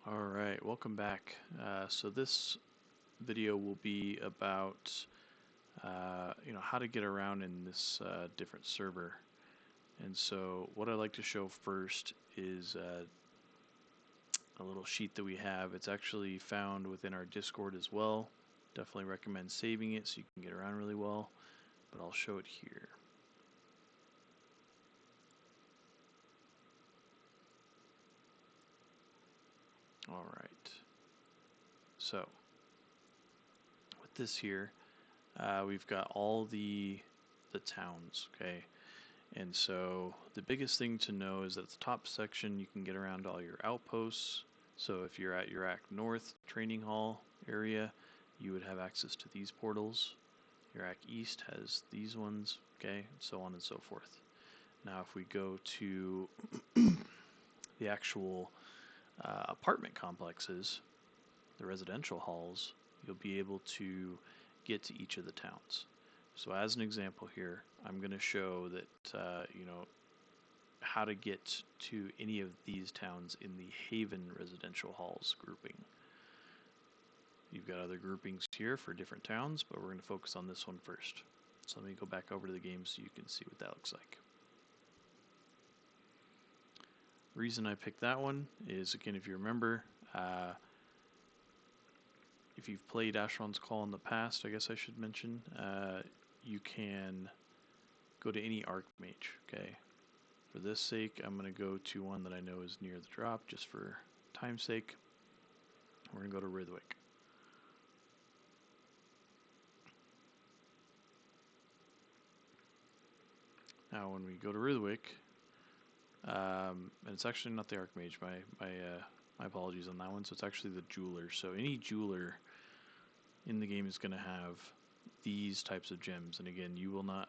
All right, welcome back. So this video will be about how to get around in this different server. And so what I'd like to show first is a little sheet that we have. It's actually found within our Discord as well. Definitely recommend saving it so you can get around really well, but I'll show it here. All right. So with this here, we've got all the towns, okay? And so the biggest thing to know is that at the top section you can get around all your outposts. So if you're at Iraq North Training Hall area, you would have access to these portals. Iraq East has these ones, okay, and so on and so forth. Now if we go to the actual apartment complexes, the residential halls, you'll be able to get to each of the towns. So as an example here, I'm going to show that, how to get to any of these towns in the Haven residential halls grouping. You've got other groupings here for different towns, but we're going to focus on this one first. So let me go back over to the game so you can see what that looks like. The reason I picked that one is, again, if you remember, if you've played Asheron's Call in the past, I guess I should mention, you can go to any Archmage, okay? For this sake, I'm going to go to one that I know is near the drop, just for time's sake. We're going to go to Rithwick. Now, when we go to Rithwick, and it's actually not the Archmage, my apologies on that one, so it's actually the Jeweler. So any Jeweler in the game is going to have these types of gems, and again, you will not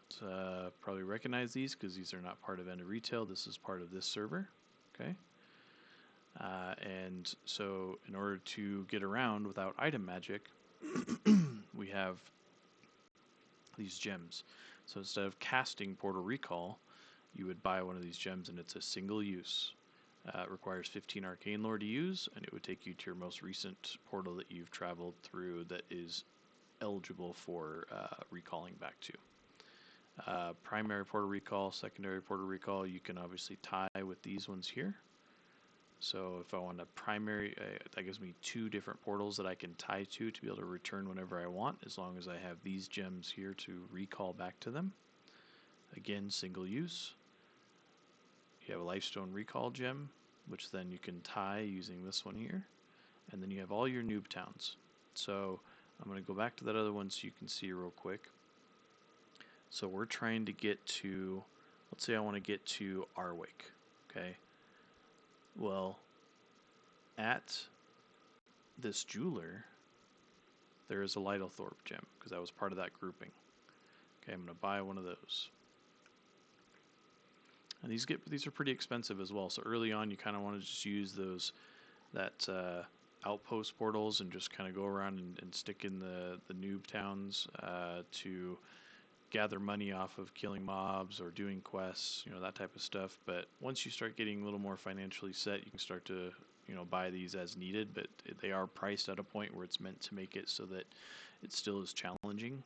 probably recognize these because these are not part of End of Retail. This is part of this server, okay? And so in order to get around without item magic, we have these gems. So instead of casting Portal Recall, you would buy one of these gems, and it's a single use. It requires 15 Arcane Lore to use, and it would take you to your most recent portal that you've traveled through that is eligible for recalling back to. Primary Portal Recall, secondary Portal Recall, you can obviously tie with these ones here. So if I want a primary, that gives me two different portals that I can tie to be able to return whenever I want, as long as I have these gems here to recall back to them. Again, single use. You have a Lifestone Recall gem, which then you can tie using this one here. And then you have all your noob towns. So I'm going to go back to that other one so you can see real quick. So we're trying to get to, let's say I want to get to Arwick, okay? Well, at this Jeweler, there is a Lytlethorpe gem, because that was part of that grouping. Okay, I'm going to buy one of those. And these are pretty expensive as well, so early on you kind of want to just use that outpost portals and just kind of go around and stick in the noob towns to gather money off of killing mobs or doing quests, that type of stuff. But once you start getting a little more financially set, you can start to buy these as needed, but they are priced at a point where it's meant to make it so that it still is challenging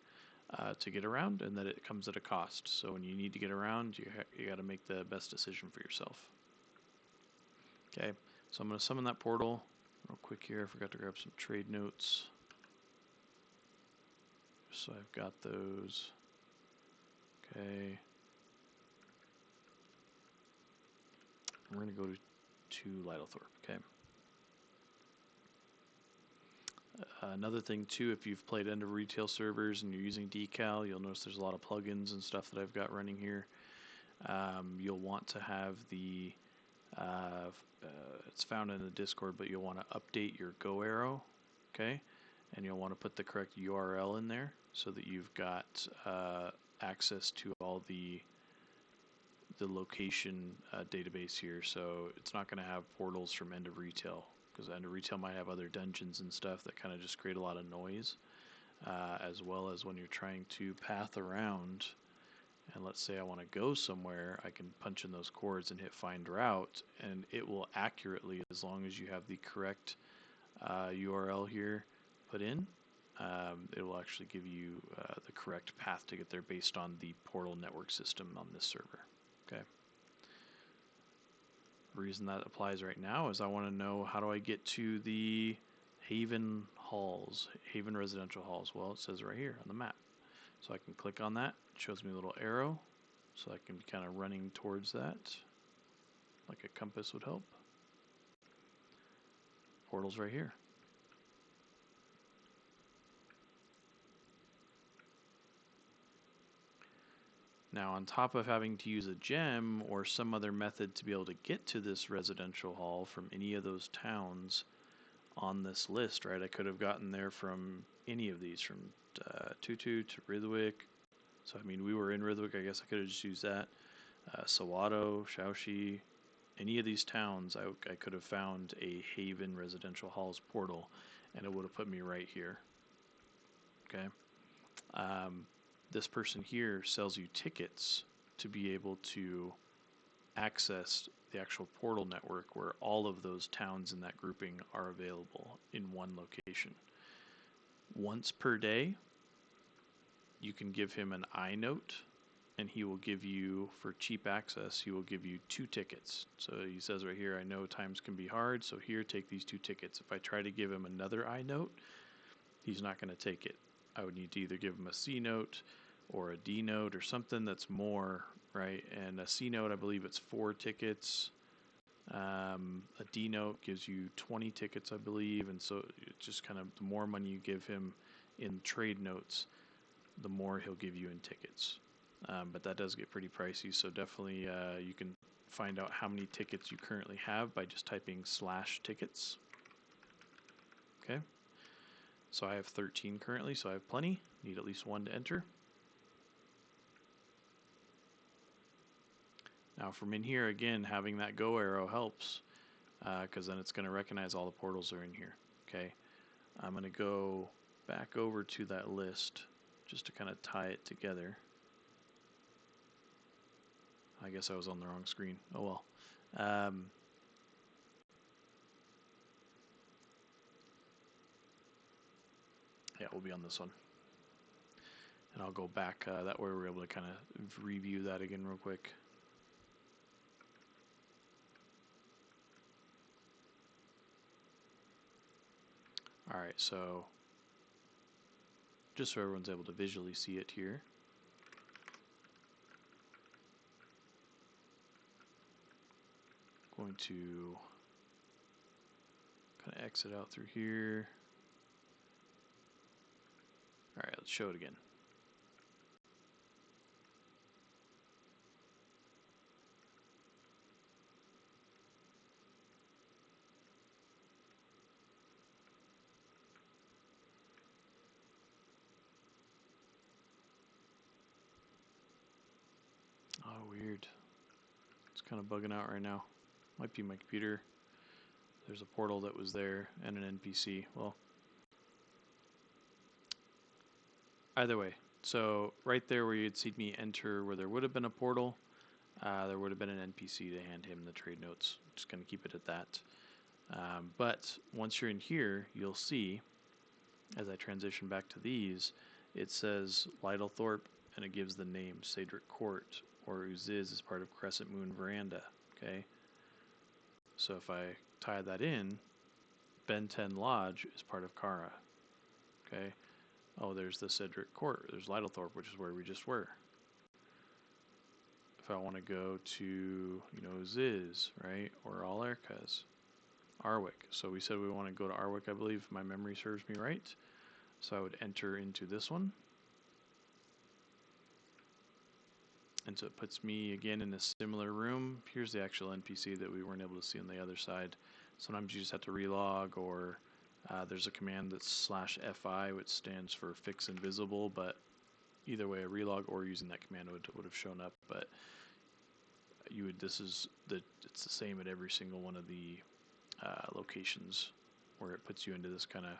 to get around, and that it comes at a cost. So when you need to get around, you got to make the best decision for yourself. Okay, so I'm going to summon that portal real quick here. I forgot to grab some trade notes. So I've got those. Okay. We're going to go to Lytlethorpe, okay? Another thing too, if you've played End of Retail servers and you're using Decal, you'll notice there's a lot of plugins and stuff that I've got running here. You'll want to have the, it's found in the Discord, but you'll want to update your Go arrow, okay? And you'll want to put the correct URL in there so that you've got access to all the location database here. So it's not going to have portals from End of Retail, because End of Retail might have other dungeons and stuff that kind of just create a lot of noise, as well as when you're trying to path around and let's say I want to go somewhere, I can punch in those coords and hit find route, and it will accurately, as long as you have the correct URL here put in, it will actually give you the correct path to get there based on the portal network system on this server. Okay. The reason that applies right now is I want to know, how do I get to the Haven halls, Haven residential halls? Well, it says right here on the map. So I can click on that. It shows me a little arrow, so I can be kind of running towards that, like a compass would help. Portal's right here. Now, on top of having to use a gem or some other method to be able to get to this residential hall from any of those towns on this list, right? I could have gotten there from any of these, from Tutu to Rithwick. So, I mean, we were in Rithwick. I guess I could have just used that. Sawato, Shaoxi, any of these towns, I could have found a Haven residential halls portal, and it would have put me right here. Okay. This person here sells you tickets to be able to access the actual portal network where all of those towns in that grouping are available in one location. Once per day, you can give him an iNote, and he will give you, for cheap access, he will give you 2 tickets. So he says right here, I know times can be hard, so here, take these 2 tickets. If I try to give him another iNote, he's not going to take it. I would need to either give him a C note or a D note or something that's more, right? And a C note, I believe it's 4 tickets. A D note gives you 20 tickets, I believe. And so it's just kind of, the more money you give him in trade notes, the more he'll give you in tickets. But that does get pretty pricey. So definitely you can find out how many tickets you currently have by just typing /tickets. Okay. So I have 13 currently, so I have plenty. Need at least 1 to enter. Now from in here, again, having that go arrow helps, because then it's going to recognize all the portals are in here. Okay. I'm going to go back over to that list just to kind of tie it together. I guess I was on the wrong screen. Oh well. Yeah, we'll be on this one. And I'll go back, that way we're able to kind of review that again real quick. Alright, so just so everyone's able to visually see it here. Going to kind of exit out through here. Alright, let's show it again. Oh, weird. It's kind of bugging out right now. Might be my computer. There's a portal that was there and an NPC. Well, either way. So right there where you'd see me enter where there would have been a portal, there would have been an NPC to hand him the trade notes. Just going to keep it at that. But once you're in here, you'll see, as I transition back to these, it says Lytlethorpe, and it gives the name Cedric Court, or Uziz is part of Crescent Moon Veranda. Okay. So if I tie that in, Ben 10 Lodge is part of Kara. Okay. Oh, there's the Cedric Court. There's Lytlethorpe, which is where we just were. If I want to go to, Ziz, right, or Alerkaz, Arwick. So we said we want to go to Arwick, I believe, if my memory serves me right. So I would enter into this one. And so it puts me again in a similar room. Here's the actual NPC that we weren't able to see on the other side. Sometimes you just have to relog, or there's a command that's /fi, which stands for fix invisible, but either way, a relog or using that command would have shown up. But it's the same at every single one of the locations, where it puts you into this kind of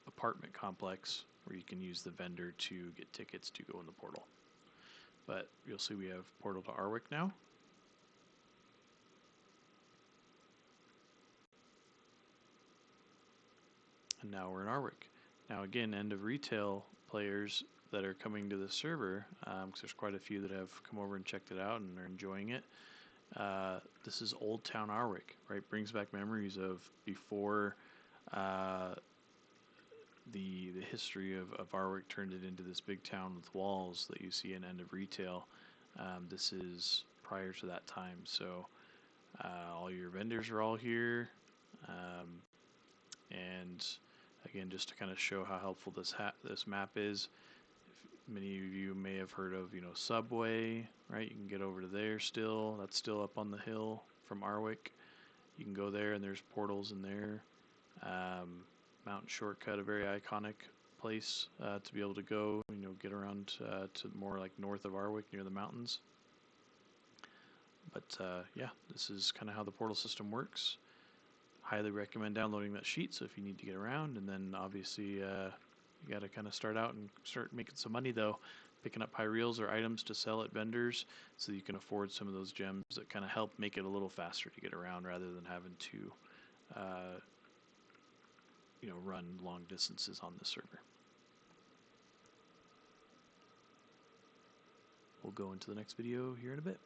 apartment complex where you can use the vendor to get tickets to go in the portal. But you'll see we have portal to Arwick now. And now we're in Arwick. Now again, end of retail players that are coming to the server, because there's quite a few that have come over and checked it out and are enjoying it. This is Old Town Arwick, right? Brings back memories of before the history of Arwick turned it into this big town with walls that you see in End of Retail. This is prior to that time, so all your vendors are all here, and again, just to kind of show how helpful this map is. Many of you may have heard of, Subway, right? You can get over to there still. That's still up on the hill from Arwick. You can go there, and there's portals in there. Mountain Shortcut, a very iconic place to be able to go, get around to more like north of Arwick near the mountains. But yeah, this is kind of how the portal system works. Highly recommend downloading that sheet, so if you need to get around, and then obviously you got to kind of start out and start making some money though, picking up Pyreals or items to sell at vendors so you can afford some of those gems that kind of help make it a little faster to get around rather than having to run long distances on the server. We'll go into the next video here in a bit.